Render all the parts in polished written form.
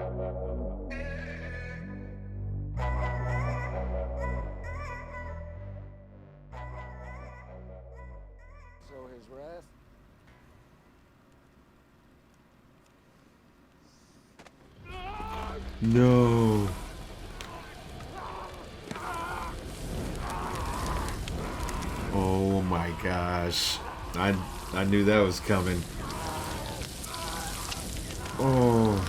So his wrath. No. Oh my gosh. I knew that was coming. Oh.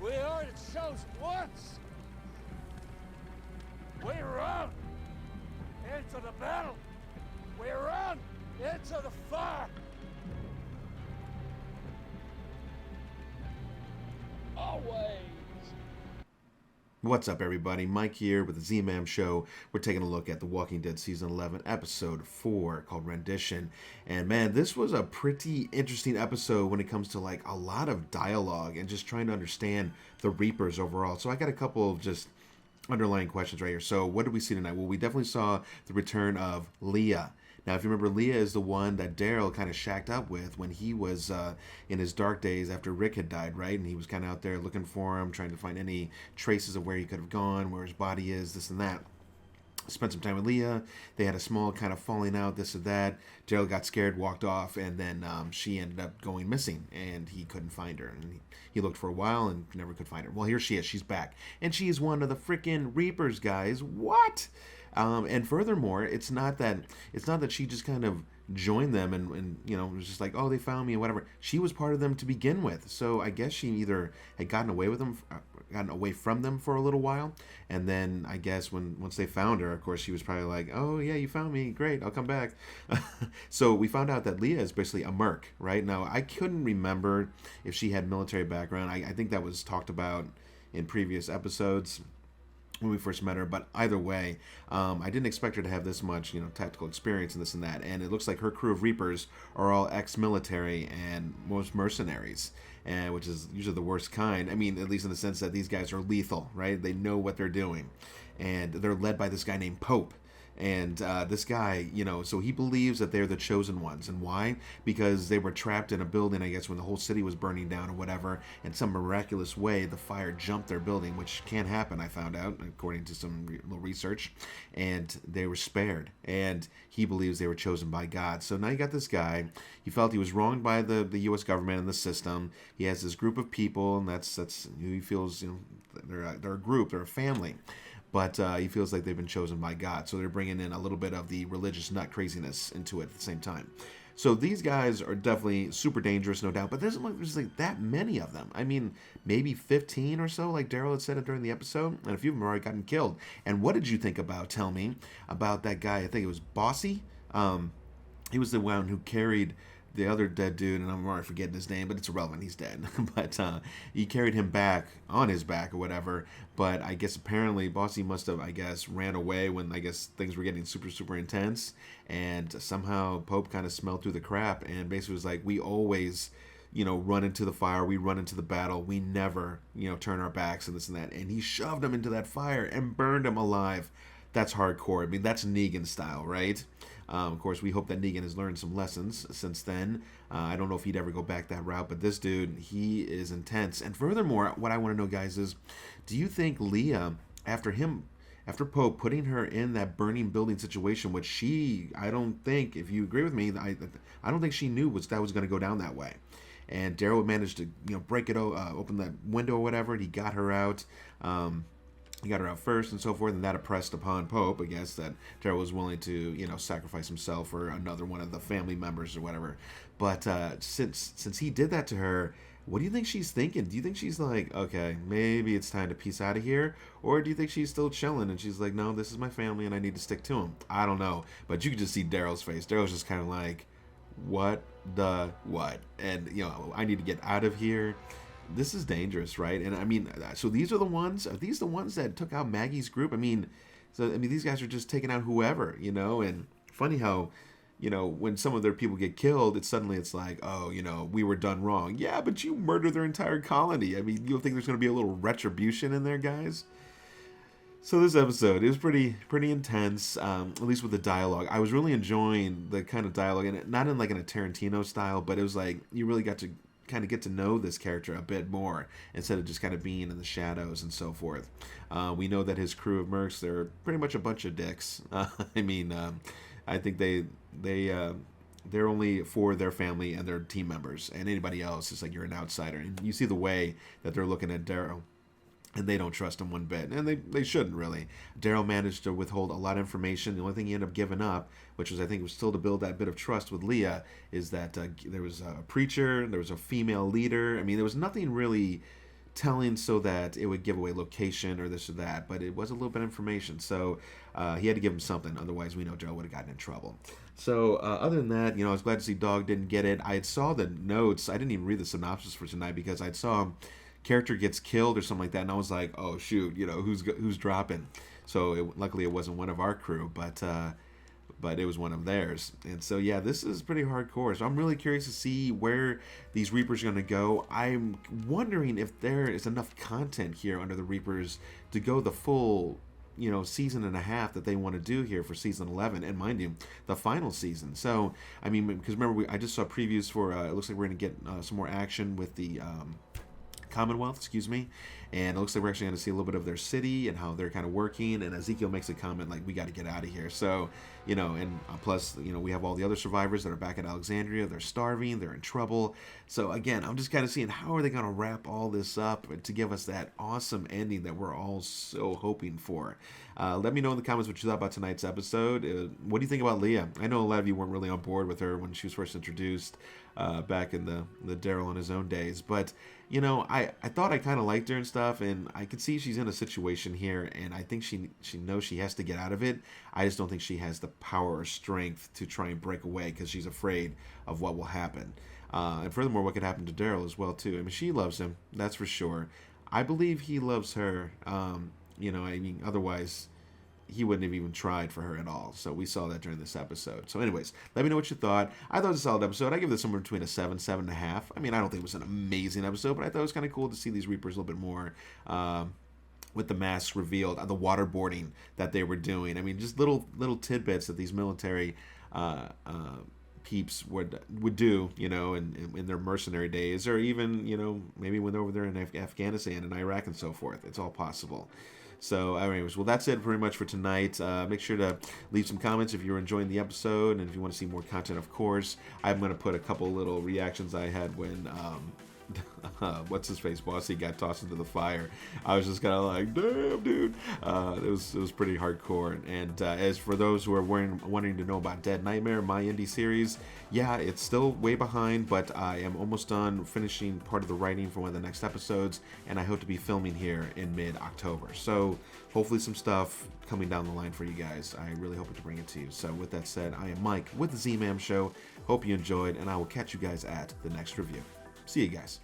We are the chosen ones. We run into the battle. We run into the fire. Always. What's up, everybody? Mike here with the ZMAM show. We're taking a look at The Walking Dead Season 11, Episode 4, called Rendition. And man, this was a pretty interesting episode when it comes to like a lot of dialogue and just trying to understand the Reapers overall. So I got a couple of just underlying questions right here. So what did we see tonight? Well, we definitely saw the return of Leah. Now, if you remember, Leah is the one that Daryl kind of shacked up with when he was in his dark days after Rick had died, right? And he was kind of out there looking for him, trying to find any traces of where he could have gone, where his body is, this and that. Spent some time with Leah. They had a small kind of falling out, this or that. Daryl got scared, walked off, and then she ended up going missing, and he couldn't find her. And he looked for a while and never could find her. Well, here she is. She's back. And she is one of the freaking Reapers, guys. What? And furthermore, it's not that she just kind of joined them and you know, was just like, oh, they found me and whatever. She was part of them to begin with. So I guess she either had gotten away from them for a little while, and then I guess once they found her, of course, she was probably like, oh yeah, you found me, great, I'll come back. So we found out that Leah is basically a merc, right? Now I couldn't remember if she had military background. I think that was talked about in previous episodes when we first met her, but either way, I didn't expect her to have this much, you know, tactical experience and this and that. And it looks like her crew of Reapers are all ex-military and most mercenaries, and which is usually the worst kind. I mean, at least in the sense that these guys are lethal, right? They know what they're doing, and they're led by this guy named Pope. And this guy, you know, so he believes that they're the chosen ones. And why? Because they were trapped in a building, I guess, when the whole city was burning down or whatever. In some miraculous way, the fire jumped their building, which can happen, I found out, according to some little research. And they were spared. And he believes they were chosen by God. So now you got this guy. He felt he was wronged by the U.S. government and the system. He has this group of people, and that's who he feels, you know, they're a group, they're a family. But he feels like they've been chosen by God. So they're bringing in a little bit of the religious nut craziness into it at the same time. So these guys are definitely super dangerous, no doubt. But there's like that many of them. I mean, maybe 15 or so, like Daryl had said it during the episode. And a few of them have already gotten killed. And what did you think about, tell me, about that guy? I think it was Bossy. He was the one who carried the other dead dude, and I'm already forgetting his name, but it's irrelevant, he's dead. But he carried him back on his back or whatever. But I guess apparently Bossy must have, I guess, ran away when I guess things were getting super, super intense. And somehow Pope kind of smelled through the crap and basically was like, we always, you know, run into the fire, we run into the battle, we never, you know, turn our backs and this and that. And he shoved him into that fire and burned him alive. That's hardcore. I mean, that's Negan style, right? Of course, we hope that Negan has learned some lessons since then. I don't know if he'd ever go back that route, but this dude, he is intense. And furthermore, what I want to know, guys, is do you think Leah, after Pope putting her in that burning building situation, which I don't think, if you agree with me, I don't think she knew that was going to go down that way. And Daryl managed to, you know, break it open that window or whatever, and he got her out. He got her out first and so forth, and that impressed upon Pope, I guess, that Daryl was willing to, you know, sacrifice himself for another one of the family members or whatever. But since he did that to her, what do you think she's thinking? Do you think she's like, okay, maybe it's time to peace out of here? Or do you think she's still chilling and she's like, no, this is my family and I need to stick to him? I don't know. But you can just see Daryl's face. Daryl's just kind of like, what the what? And, you know, I need to get out of here. This is dangerous, right? And I mean, so these are the ones. Are these the ones that took out Maggie's group? I mean, these guys are just taking out whoever, you know. And funny how, you know, when some of their people get killed, it's like, oh, you know, we were done wrong. Yeah, but you murdered their entire colony. I mean, you don't think there's going to be a little retribution in there, guys? So this episode, it was pretty intense, at least with the dialogue. I was really enjoying the kind of dialogue, and not in like in a Tarantino style, but it was like you really got to kind of get to know this character a bit more instead of just kind of being in the shadows and so forth. We know that his crew of mercs, they're pretty much a bunch of dicks. I mean, I think they're only for their family and their team members, and anybody else is like you're an outsider. And you see the way that they're looking at Daryl, and they don't trust him one bit, and they shouldn't really. Daryl managed to withhold a lot of information. The only thing he ended up giving up, which was I think was still to build that bit of trust with Leah, is that there was a preacher, there was a female leader. I mean, there was nothing really telling so that it would give away location or this or that, but it was a little bit of information. So he had to give him something, otherwise we know Joe would have gotten in trouble. So other than that, I was glad to see Dog didn't get it. I saw the notes. I didn't even read the synopsis for tonight because I saw character gets killed or something like that, and I was like, oh shoot, who's dropping. So luckily it wasn't one of our crew, but it was one of theirs. And so yeah, this is pretty hardcore, so I'm really curious to see where these Reapers are going to go. I'm wondering if there is enough content here under the Reapers to go the full season and a half that they want to do here for season 11, and mind you, the final season. So I mean, because remember, I just saw previews for it looks like we're going to get some more action with the Commonwealth, excuse me, and it looks like we're actually going to see a little bit of their city and how they're kind of working. And Ezekiel makes a comment like, we got to get out of here. So and plus we have all the other survivors that are back at Alexandria. They're starving, they're in trouble. So again, I'm just kind of seeing how are they going to wrap all this up to give us that awesome ending that we're all so hoping for. Let me know in the comments what you thought about tonight's episode. What do you think about Leah? I know a lot of you weren't really on board with her when she was first introduced back in the Daryl on his own days, but I thought I kind of liked her and stuff, and I could see she's in a situation here, and I think she knows she has to get out of it. I just don't think she has the power or strength to try and break away because she's afraid of what will happen. And furthermore, what could happen to Daryl as well too. I mean, she loves him, that's for sure. I believe he loves her. I mean, otherwise he wouldn't have even tried for her at all. So we saw that during this episode. So anyways, let me know what you thought. I thought it was a solid episode. I give this somewhere between a 7, 7.5. I mean, I don't think it was an amazing episode, but I thought it was kind of cool to see these Reapers a little bit more with the masks revealed, the waterboarding that they were doing. I mean, just little tidbits that these military peeps would do, in their mercenary days, or even, maybe when they're over there in Afghanistan and Iraq and so forth. It's all possible. So anyways, well, that's it pretty much for tonight. Make sure to leave some comments if you're enjoying the episode, and if you want to see more content, of course. I'm going to put a couple little reactions I had when what's his face, Bossy, got tossed into the fire. I was just kind of like, damn, dude. It was pretty hardcore. And as for those who are wanting to know about Dead Nightmare, my indie series, yeah, it's still way behind, but I am almost done finishing part of the writing for one of the next episodes, and I hope to be filming here in mid-October. So hopefully some stuff coming down the line for you guys. I really hope to bring it to you. So with that said, I am Mike with the ZMAM Show. Hope you enjoyed, and I will catch you guys at the next review. See you guys.